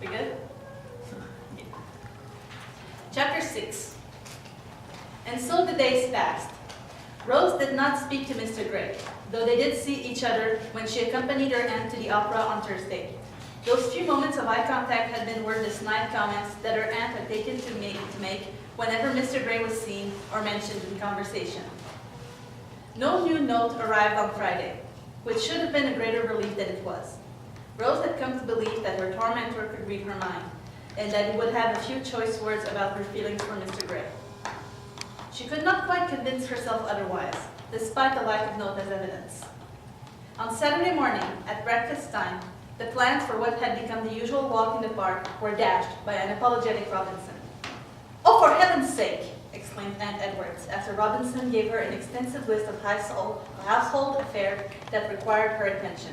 We good? Yeah. Chapter 6. And so the days passed. Rose did not speak to Mr. Gray, though they did see each other when she accompanied her aunt to the opera on Thursday. Those few moments of eye contact had been worth the snide comments that her aunt had taken to make whenever Mr. Gray was seen or mentioned in conversation. No new note arrived on Friday, which should have been a greater relief than it was. Rose had come to believe that her tormentor could read her mind, and that he would have a few choice words about her feelings for Mr. Gray. She could not quite convince herself otherwise, despite the lack of note as evidence. On Saturday morning, at breakfast time, the plans for what had become the usual walk in the park were dashed by an apologetic Robinson. "Oh, for heaven's sake!" exclaimed Aunt Edwards, after Robinson gave her an extensive list of household affairs that required her attention.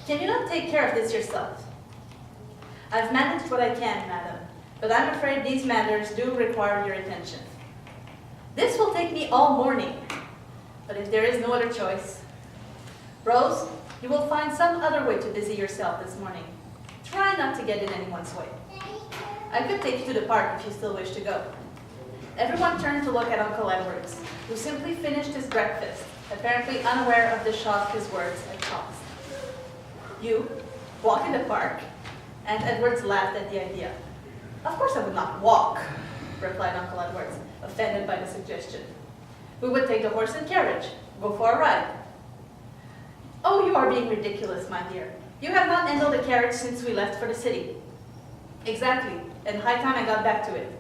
"Can you not take care of this yourself?" "I've managed what I can, madam, but I'm afraid these matters do require your attention." "This will take me all morning." "But if there is no other choice." "Rose, you will find some other way to busy yourself this morning. Try not to get in anyone's way. I could take you to the park if you still wish to go." Everyone turned to look at Uncle Edwards, who simply finished his breakfast, apparently unaware of the shock his words had caused. "You walk in the park?" Aunt Edwards laughed at the idea. "Of course I would not walk," replied Uncle Edwards, offended by the suggestion. "We would take the horse and carriage, go for a ride." "Oh, you are being ridiculous, my dear. You have not handled the carriage since we left for the city." "Exactly, and high time I got back to it.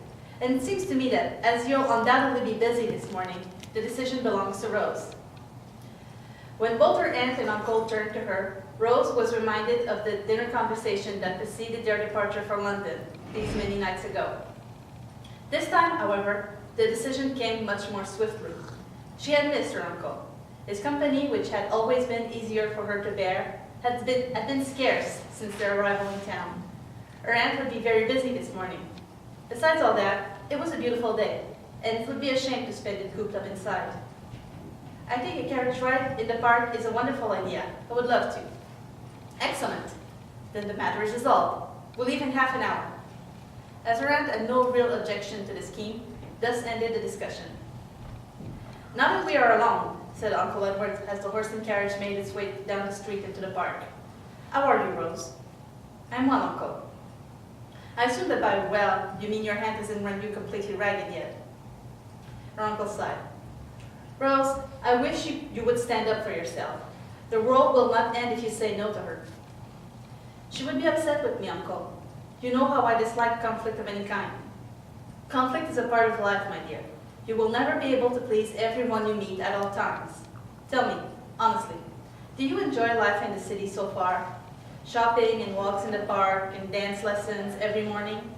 And it seems to me that, as you'll undoubtedly be busy this morning, the decision belongs to Rose." When both her aunt and uncle turned to her, Rose was reminded of the dinner conversation that preceded their departure for London these many nights ago. This time, however, the decision came much more swiftly. She had missed her uncle. His company, which had always been easier for her to bear, had been scarce since their arrival in town. Her aunt would be very busy this morning. Besides all that, it was a beautiful day, and it would be a shame to spend it cooped up inside. "I think a carriage ride in the park is a wonderful idea. I would love to." "Excellent. Then the matter is resolved. We'll leave in half an hour." As her aunt had no real objection to the scheme, thus ended the discussion. "Now that we are alone," said Uncle Edward as the horse and carriage made its way down the street into the park. "How are you, Rose?" "I'm well, Uncle." "I assume that by well, you mean your hand hasn't run you completely ragged yet." Her uncle sighed. "Rose, I wish you would stand up for yourself. The world will not end if you say no to her." "She would be upset with me, Uncle. You know how I dislike conflict of any kind." "Conflict is a part of life, my dear. You will never be able to please everyone you meet at all times. Tell me, honestly, do you enjoy life in the city so far? Shopping and walks in the park and dance lessons every morning?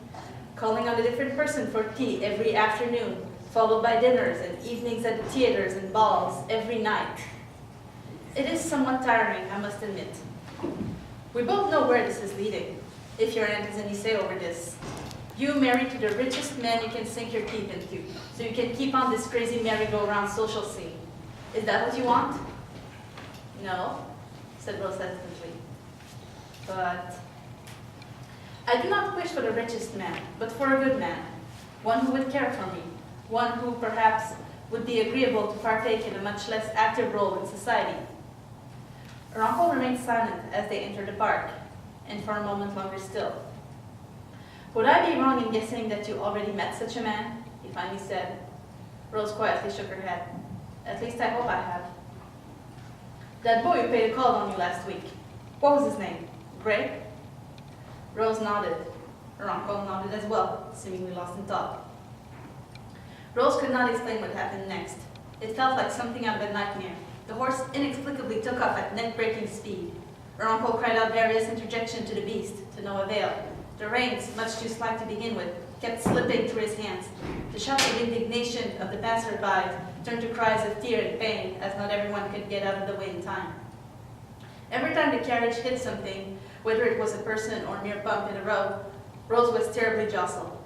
Calling on a different person for tea every afternoon, followed by dinners and evenings at the theaters and balls every night?" "It is somewhat tiring, I must admit." "We both know where this is leading, if your aunt has any say over this. You marry to the richest man you can sink your teeth into, so you can keep on this crazy merry-go-round social scene. Is that what you want?" "No," said Rose hesitantly. "But—" "I do not wish for the richest man, but for a good man, one who would care for me, one who perhaps would be agreeable to partake in a much less active role in society." Her uncle remained silent as they entered the park, and for a moment longer still. "Would I be wrong in guessing that you already met such a man?" he finally said. Rose quietly shook her head. "At least I hope I have." "That boy who paid a call on you last week. What was his name? Gray?" Rose nodded. Her uncle nodded as well, seemingly lost in thought. Rose could not explain what happened next. It felt like something out of a nightmare. The horse inexplicably took off at neck-breaking speed. Her uncle cried out various interjections to the beast, to no avail. The reins, much too slack to begin with, kept slipping through his hands. The shouts of indignation of the passer-by turned to cries of fear and pain, as not everyone could get out of the way in time. Every time the carriage hit something, whether it was a person or a mere bump in the road, Rose was terribly jostled.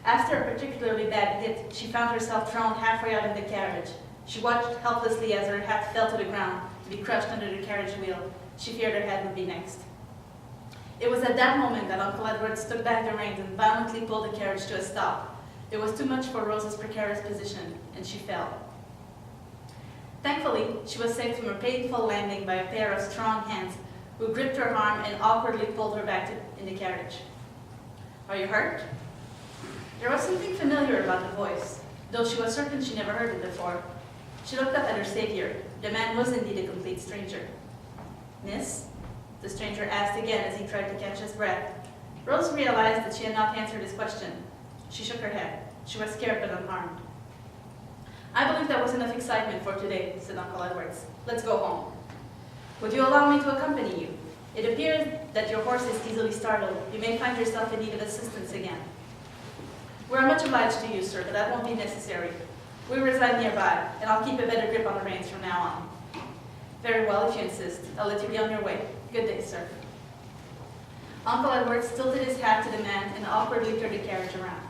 After a particularly bad hit, she found herself thrown halfway out of the carriage. She watched helplessly as her hat fell to the ground, to be crushed under the carriage wheel. She feared her head would be next. It was at that moment that Uncle Edward took back the reins and violently pulled the carriage to a stop. It was too much for Rose's precarious position, and she fell. Thankfully, she was saved from a painful landing by a pair of strong hands who gripped her arm and awkwardly pulled her back in the carriage. "Are you hurt?" There was something familiar about the voice, though she was certain she never heard it before. She looked up at her savior. The man was indeed a complete stranger. "Miss?" the stranger asked again as he tried to catch his breath. Rose realized that she had not answered his question. She shook her head. She was scared but unharmed. "I believe that was enough excitement for today," said Uncle Edwards. "Let's go home." "Would you allow me to accompany you? It appears that your horse is easily startled. You may find yourself in need of assistance again." "We are much obliged to you, sir, but that won't be necessary. We reside nearby, and I'll keep a better grip on the reins from now on." "Very well, if you insist. I'll let you be on your way. Good day, sir." Uncle Edward tilted his hat to the man and awkwardly turned the carriage around.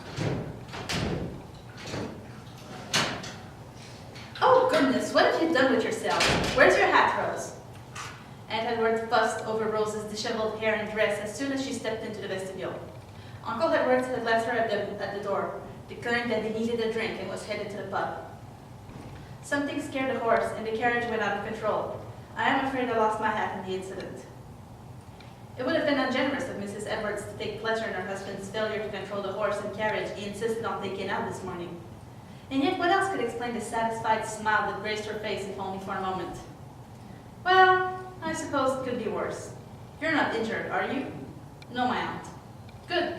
"Oh, goodness, what have you done with yourself? Where's your hat, Rose?" Aunt Edward fussed over Rose's disheveled hair and dress as soon as she stepped into the vestibule. Uncle Edward had left her at the door, declaring that he needed a drink and was headed to the pub. Something scared the horse, and the carriage went out of control. I am afraid I lost my hat in the incident. It would have been ungenerous of Mrs. Edwards to take pleasure in her husband's failure to control the horse and carriage he insisted on taking out this morning. And yet what else could explain the satisfied smile that graced her face if only for a moment? "Well, I suppose it could be worse. You're not injured, are you?" "No, my aunt." "Good.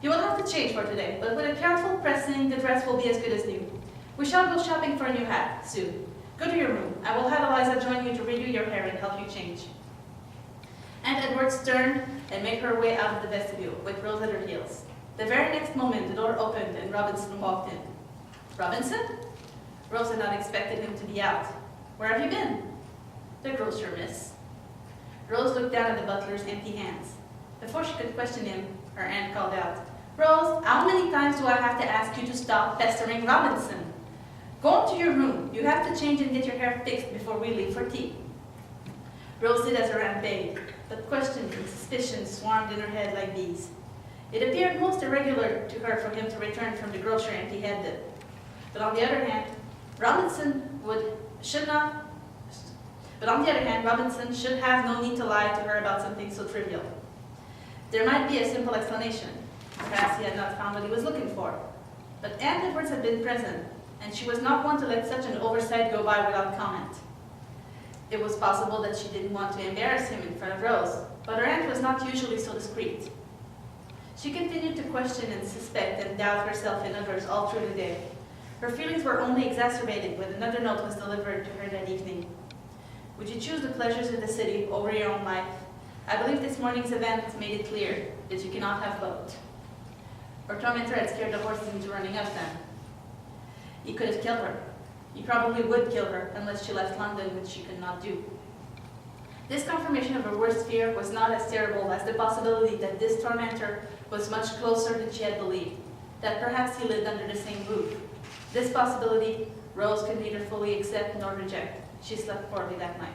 You will have to change for today, but with a careful pressing, the dress will be as good as new. We shall go shopping for a new hat soon. Go to your room. I will have Eliza join you to redo your hair and help you change." Aunt Edwards turned and made her way out of the vestibule, with Rose at her heels. The very next moment, the door opened and Robinson walked in. "Robinson?" Rose had not expected him to be out. "Where have you been?" "The grocer, miss." Rose looked down at the butler's empty hands. Before she could question him, her aunt called out, "Rose, how many times do I have to ask you to stop pestering Robinson? Go into your room. You have to change and get your hair fixed before we leave for tea." Rose did as her aunt bade, but questions and suspicions swarmed in her head like bees. It appeared most irregular to her for him to return from the grocery empty-handed. But on the other hand, Robinson should have no need to lie to her about something so trivial. There might be a simple explanation. Perhaps he had not found what he was looking for. But Aunt Edwards had been present, and she was not one to let such an oversight go by without comment. It was possible that she didn't want to embarrass him in front of Rose, but her aunt was not usually so discreet. She continued to question and suspect and doubt herself and others all through the day. Her feelings were only exacerbated when another note was delivered to her that evening. "Would you choose the pleasures of the city over your own life? I believe this morning's event made it clear that you cannot have both." Her tormentor had scared the horses into running up then. He could have killed her. He probably would kill her unless she left London, which she could not do. This confirmation of her worst fear was not as terrible as the possibility that this tormentor was much closer than she had believed, that perhaps he lived under the same roof. This possibility Rose could neither fully accept nor reject. She slept poorly that night.